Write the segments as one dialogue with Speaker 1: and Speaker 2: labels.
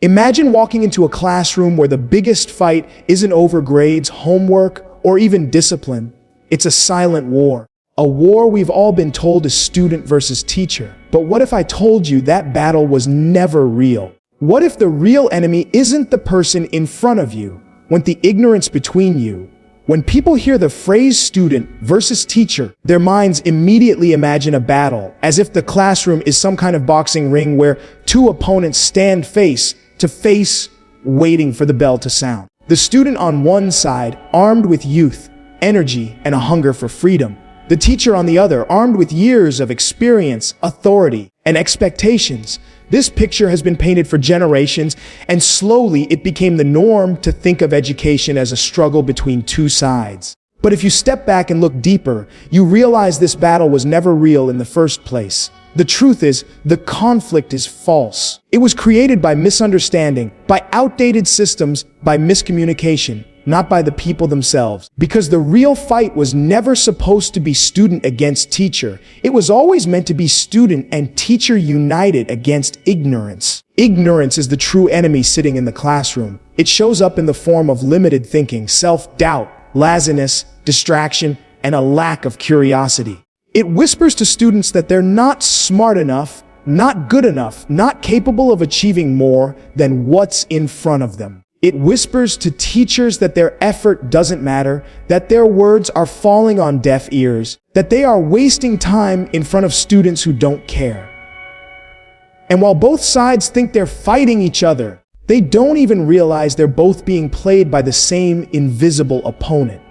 Speaker 1: Imagine walking into a classroom where the biggest fight isn't over grades, homework, or even discipline. It's a silent war. A war we've all been told is student versus teacher. But what if I told you that battle was never real? What if the real enemy isn't the person in front of you, when the ignorance between you? When people hear the phrase student versus teacher, their minds immediately imagine a battle, as if the classroom is some kind of boxing ring where two opponents stand face to face, waiting for the bell to sound. The student on one side, armed with youth, energy, and a hunger for freedom. The teacher on the other, armed with years of experience, authority, and expectations. This picture has been painted for generations, and slowly it became the norm to think of education as a struggle between two sides. But if you step back and look deeper, you realize this battle was never real in the first place. The truth is, the conflict is false. It was created by misunderstanding, by outdated systems, by miscommunication, not by the people themselves. Because the real fight was never supposed to be student against teacher. It was always meant to be student and teacher united against ignorance. Ignorance is the true enemy sitting in the classroom. It shows up in the form of limited thinking, self-doubt, laziness, distraction, and a lack of curiosity. It whispers to students that they're not smart enough, not good enough, not capable of achieving more than what's in front of them. It whispers to teachers that their effort doesn't matter, that their words are falling on deaf ears, that they are wasting time in front of students who don't care. And while both sides think they're fighting each other, they don't even realize they're both being played by the same invisible opponent.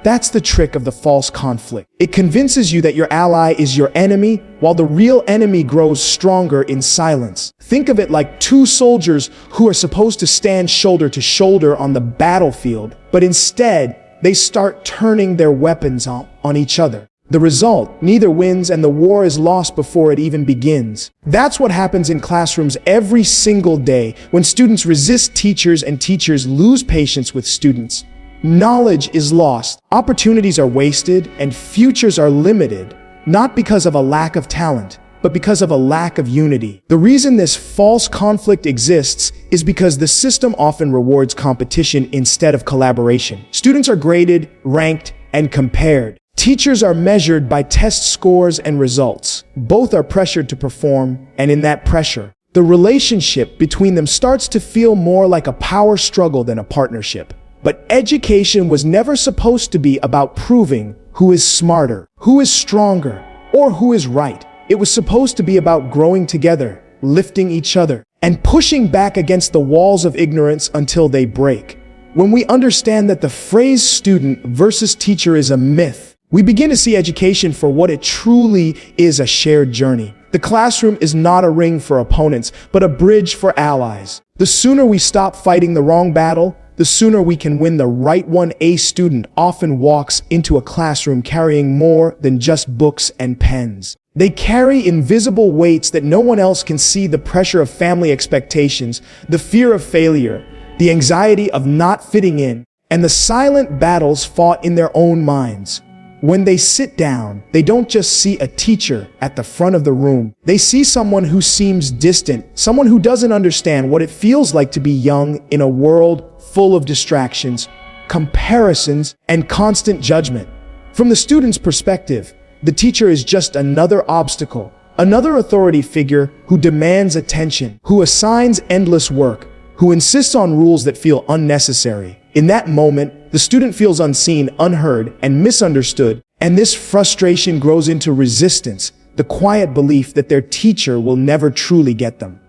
Speaker 1: That's the trick of the false conflict. It convinces you that your ally is your enemy, while the real enemy grows stronger in silence. Think of it like two soldiers who are supposed to stand shoulder to shoulder on the battlefield, but instead, they start turning their weapons on each other. The result, neither wins and the war is lost before it even begins. That's what happens in classrooms every single day when students resist teachers and teachers lose patience with students. Knowledge is lost, opportunities are wasted, and futures are limited, not because of a lack of talent, but because of a lack of unity. The reason this false conflict exists is because the system often rewards competition instead of collaboration. Students are graded, ranked, and compared. Teachers are measured by test scores and results. Both are pressured to perform, and in that pressure, the relationship between them starts to feel more like a power struggle than a partnership. But education was never supposed to be about proving who is smarter, who is stronger, or who is right. It was supposed to be about growing together, lifting each other, and pushing back against the walls of ignorance until they break. When we understand that the phrase student versus teacher is a myth, we begin to see education for what it truly is: a shared journey. The classroom is not a ring for opponents, but a bridge for allies. The sooner we stop fighting the wrong battle, the sooner we can win the right one. A student often walks into a classroom carrying more than just books and pens. They carry invisible weights that no one else can see: the pressure of family expectations, the fear of failure, the anxiety of not fitting in, and the silent battles fought in their own minds. When they sit down, they don't just see a teacher at the front of the room. They see someone who seems distant, someone who doesn't understand what it feels like to be young in a world full of distractions, comparisons, and constant judgment. From the student's perspective, the teacher is just another obstacle, another authority figure who demands attention, who assigns endless work, who insists on rules that feel unnecessary. In that moment, the student feels unseen, unheard, and misunderstood, and this frustration grows into resistance, the quiet belief that their teacher will never truly get them.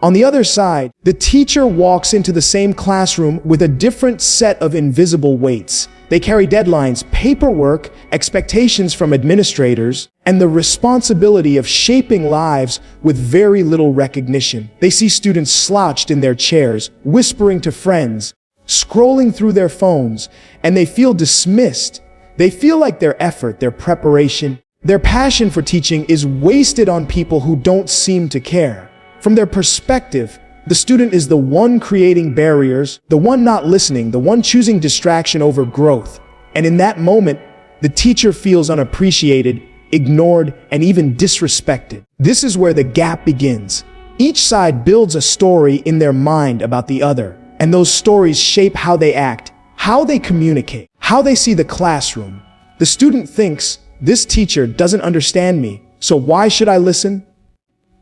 Speaker 1: On the other side, the teacher walks into the same classroom with a different set of invisible weights. They carry deadlines, paperwork, expectations from administrators, and the responsibility of shaping lives with very little recognition. They see students slouched in their chairs, whispering to friends, scrolling through their phones, and they feel dismissed. They feel like their effort, their preparation, their passion for teaching is wasted on people who don't seem to care. From their perspective, the student is the one creating barriers, the one not listening, the one choosing distraction over growth. And in that moment, the teacher feels unappreciated, ignored, and even disrespected. This is where the gap begins. Each side builds a story in their mind about the other, and those stories shape how they act, how they communicate, how they see the classroom. The student thinks, this teacher doesn't understand me, so why should I listen?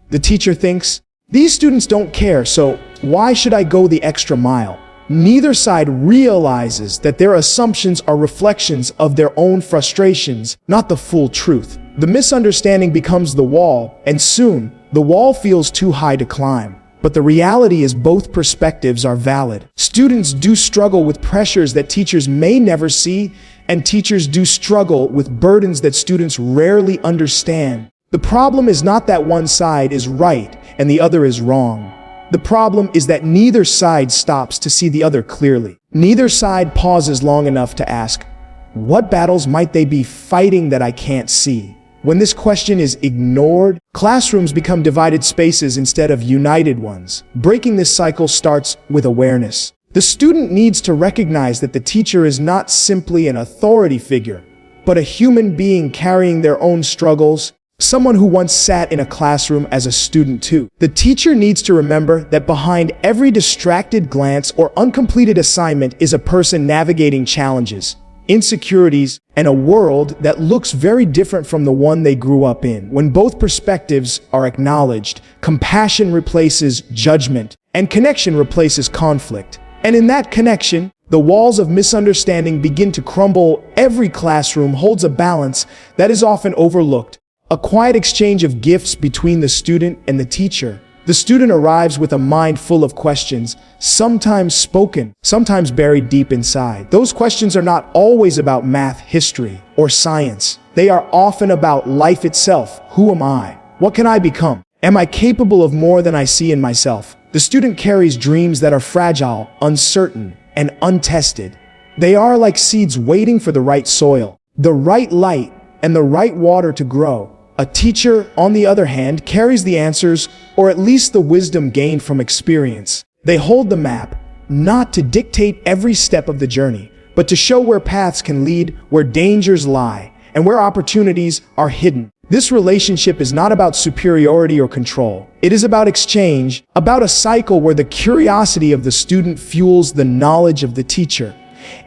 Speaker 1: The teacher thinks, these students don't care, so why should I go the extra mile? Neither side realizes that their assumptions are reflections of their own frustrations, not the full truth. The misunderstanding becomes the wall, and soon, the wall feels too high to climb. But the reality is both perspectives are valid. Students do struggle with pressures that teachers may never see, and teachers do struggle with burdens that students rarely understand. The problem is not that one side is right and the other is wrong. The problem is that neither side stops to see the other clearly. Neither side pauses long enough to ask, what battles might they be fighting that I can't see? When this question is ignored, classrooms become divided spaces instead of united ones. Breaking this cycle starts with awareness. The student needs to recognize that the teacher is not simply an authority figure, but a human being carrying their own struggles, someone who once sat in a classroom as a student too. The teacher needs to remember that behind every distracted glance or uncompleted assignment is a person navigating challenges, insecurities, and a world that looks very different from the one they grew up in. When both perspectives are acknowledged, compassion replaces judgment, and connection replaces conflict. And in that connection, the walls of misunderstanding begin to crumble. Every classroom holds a balance that is often overlooked, a quiet exchange of gifts between the student and the teacher. The student arrives with a mind full of questions, sometimes spoken, sometimes buried deep inside. Those questions are not always about math, history, or science. They are often about life itself. Who am I? What can I become? Am I capable of more than I see in myself? The student carries dreams that are fragile, uncertain, and untested. They are like seeds waiting for the right soil, the right light, and the right water to grow. A teacher, on the other hand, carries the answers, or at least the wisdom gained from experience. They hold the map, not to dictate every step of the journey, but to show where paths can lead, where dangers lie, and where opportunities are hidden. This relationship is not about superiority or control. It is about exchange, about a cycle where the curiosity of the student fuels the knowledge of the teacher,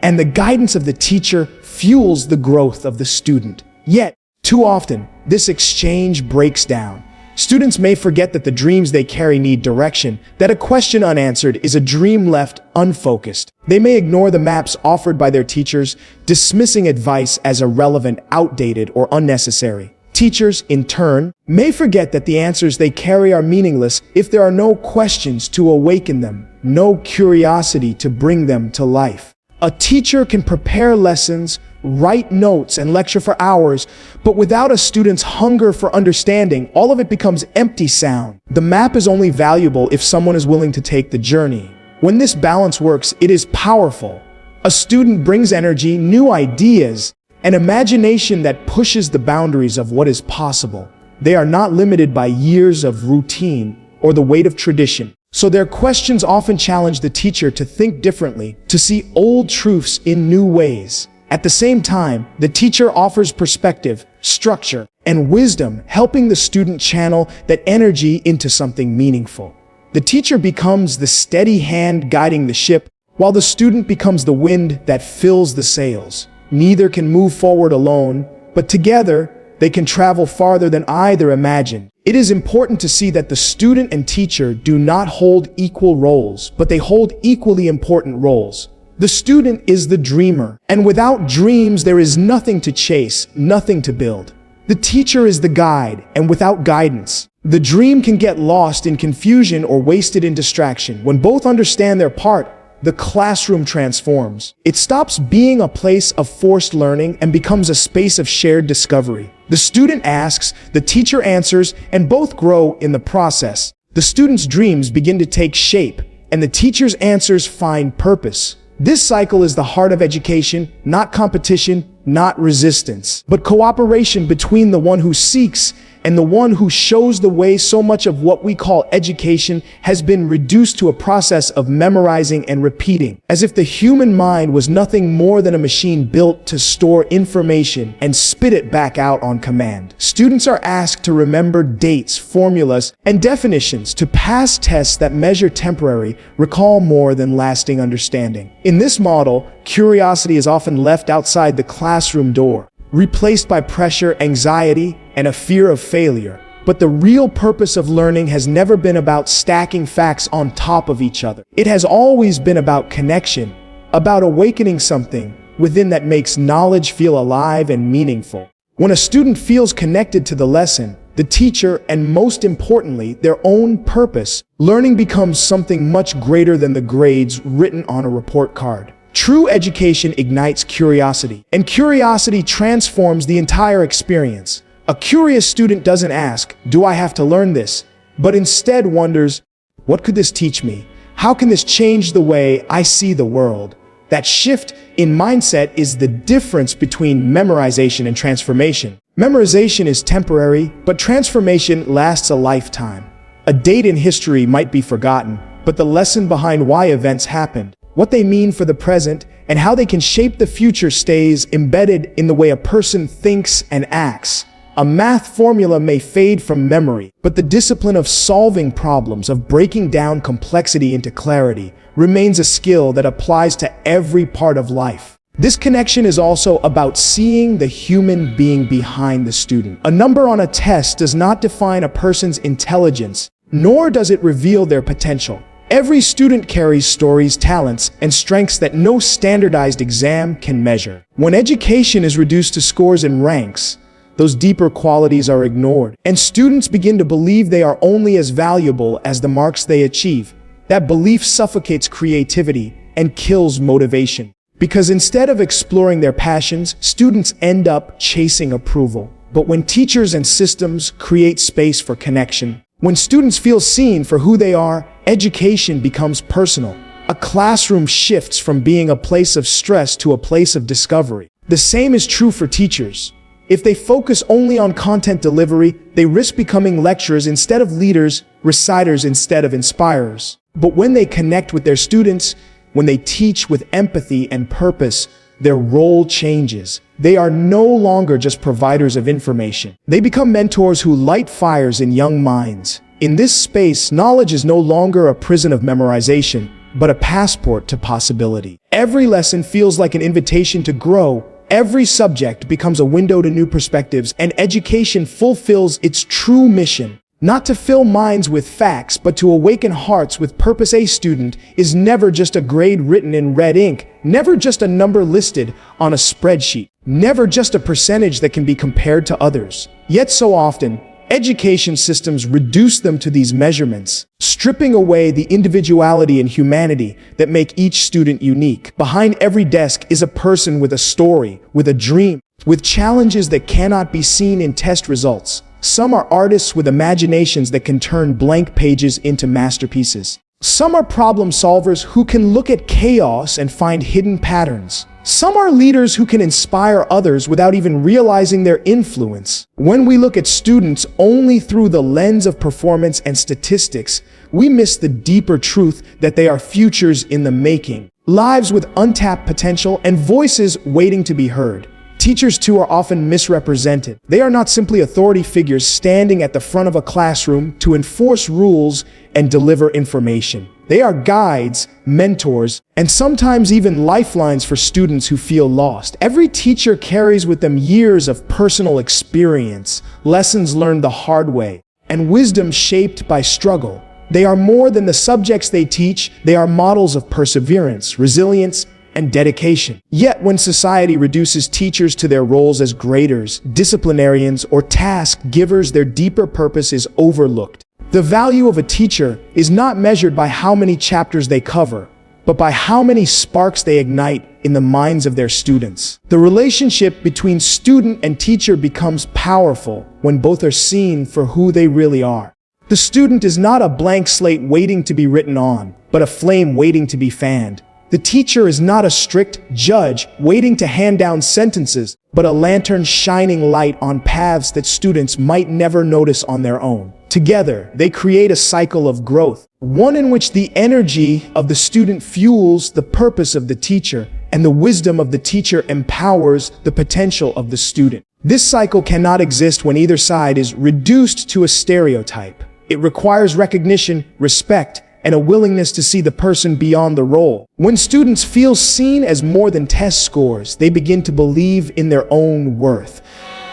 Speaker 1: and the guidance of the teacher fuels the growth of the student. Yet, too often, this exchange breaks down. Students may forget that the dreams they carry need direction, that a question unanswered is a dream left unfocused. They may ignore the maps offered by their teachers, dismissing advice as irrelevant, outdated, or unnecessary. Teachers, in turn, may forget that the answers they carry are meaningless if there are no questions to awaken them, no curiosity to bring them to life. A teacher can prepare lessons, write notes, and lecture for hours, but without a student's hunger for understanding, all of it becomes empty sound. The map is only valuable if someone is willing to take the journey. When this balance works, it is powerful. A student brings energy, new ideas, an imagination that pushes the boundaries of what is possible. They are not limited by years of routine or the weight of tradition. So their questions often challenge the teacher to think differently, to see old truths in new ways. At the same time, the teacher offers perspective, structure, and wisdom, helping the student channel that energy into something meaningful. The teacher becomes the steady hand guiding the ship, while the student becomes the wind that fills the sails. Neither can move forward alone, but together, they can travel farther than either imagined. It is important to see that the student and teacher do not hold equal roles, but they hold equally important roles. The student is the dreamer, and without dreams there is nothing to chase, nothing to build. The teacher is the guide, and without guidance, the dream can get lost in confusion or wasted in distraction. When both understand their part, the classroom transforms. It stops being a place of forced learning and becomes a space of shared discovery. The student asks, the teacher answers, and both grow in the process. The student's dreams begin to take shape, and the teacher's answers find purpose. This cycle is the heart of education, not competition, not resistance, but cooperation between the one who seeks and the one who shows the way. So much of what we call education has been reduced to a process of memorizing and repeating, as if the human mind was nothing more than a machine built to store information and spit it back out on command. Students are asked to remember dates, formulas, and definitions, to pass tests that measure temporary recall more than lasting understanding. In this model, curiosity is often left outside the classroom door, replaced by pressure, anxiety, and a fear of failure. But the real purpose of learning has never been about stacking facts on top of each other. It has always been about connection, about awakening something within that makes knowledge feel alive and meaningful. When a student feels connected to the lesson, the teacher, and most importantly, their own purpose, learning becomes something much greater than the grades written on a report card. True education ignites curiosity, and curiosity transforms the entire experience. A curious student doesn't ask, "Do I have to learn this?" but instead wonders, "What could this teach me? How can this change the way I see the world?" That shift in mindset is the difference between memorization and transformation. Memorization is temporary, but transformation lasts a lifetime. A date in history might be forgotten, but the lesson behind why events happened, what they mean for the present, and how they can shape the future stays embedded in the way a person thinks and acts. A math formula may fade from memory, but the discipline of solving problems, of breaking down complexity into clarity, remains a skill that applies to every part of life. This connection is also about seeing the human being behind the student. A number on a test does not define a person's intelligence, nor does it reveal their potential. Every student carries stories, talents, and strengths that no standardized exam can measure. When education is reduced to scores and ranks, those deeper qualities are ignored, and students begin to believe they are only as valuable as the marks they achieve. That belief suffocates creativity and kills motivation. Because instead of exploring their passions, students end up chasing approval. But when teachers and systems create space for connection, when students feel seen for who they are, education becomes personal. A classroom shifts from being a place of stress to a place of discovery. The same is true for teachers. If they focus only on content delivery, they risk becoming lecturers instead of leaders, reciters instead of inspirers. But when they connect with their students, when they teach with empathy and purpose, their role changes. They are no longer just providers of information. They become mentors who light fires in young minds. In this space, knowledge is no longer a prison of memorization, but a passport to possibility. Every lesson feels like an invitation to grow. Every subject becomes a window to new perspectives, and education fulfills its true mission. Not to fill minds with facts, but to awaken hearts with purpose. A student is never just a grade written in red ink, never just a number listed on a spreadsheet, never just a percentage that can be compared to others. Yet so often, education systems reduce them to these measurements, stripping away the individuality and humanity that make each student unique. Behind every desk is a person with a story, with a dream, with challenges that cannot be seen in test results. Some are artists with imaginations that can turn blank pages into masterpieces. Some are problem solvers who can look at chaos and find hidden patterns. Some are leaders who can inspire others without even realizing their influence. When we look at students only through the lens of performance and statistics, we miss the deeper truth that they are futures in the making, lives with untapped potential and voices waiting to be heard. Teachers, too, are often misrepresented. They are not simply authority figures standing at the front of a classroom to enforce rules and deliver information. They are guides, mentors, and sometimes even lifelines for students who feel lost. Every teacher carries with them years of personal experience, lessons learned the hard way, and wisdom shaped by struggle. They are more than the subjects they teach. They are models of perseverance, resilience, and dedication. Yet when society reduces teachers to their roles as graders, disciplinarians, or task givers, their deeper purpose is overlooked. The value of a teacher is not measured by how many chapters they cover, but by how many sparks they ignite in the minds of their students. The relationship between student and teacher becomes powerful when both are seen for who they really are. The student is not a blank slate waiting to be written on, but a flame waiting to be fanned. The teacher is not a strict judge waiting to hand down sentences, but a lantern shining light on paths that students might never notice on their own. Together, they create a cycle of growth, one in which the energy of the student fuels the purpose of the teacher, and the wisdom of the teacher empowers the potential of the student. This cycle cannot exist when either side is reduced to a stereotype. It requires recognition, respect, and a willingness to see the person beyond the role. When students feel seen as more than test scores, they begin to believe in their own worth.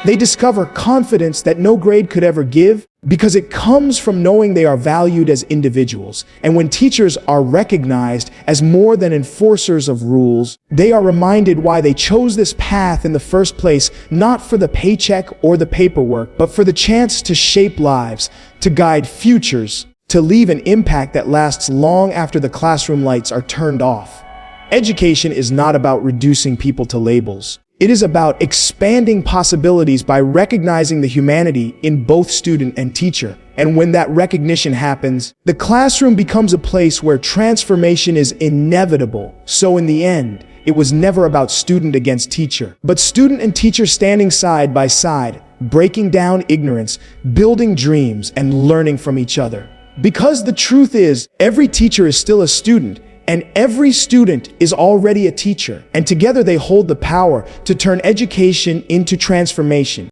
Speaker 1: They discover confidence that no grade could ever give, because it comes from knowing they are valued as individuals. And when teachers are recognized as more than enforcers of rules, they are reminded why they chose this path in the first place, not for the paycheck or the paperwork, but for the chance to shape lives, to guide futures, to leave an impact that lasts long after the classroom lights are turned off. Education is not about reducing people to labels. It is about expanding possibilities by recognizing the humanity in both student and teacher. And when that recognition happens, the classroom becomes a place where transformation is inevitable. So in the end, it was never about student against teacher, but student and teacher standing side by side, breaking down ignorance, building dreams, and learning from each other. Because the truth is, every teacher is still a student, and every student is already a teacher, and together they hold the power to turn education into transformation.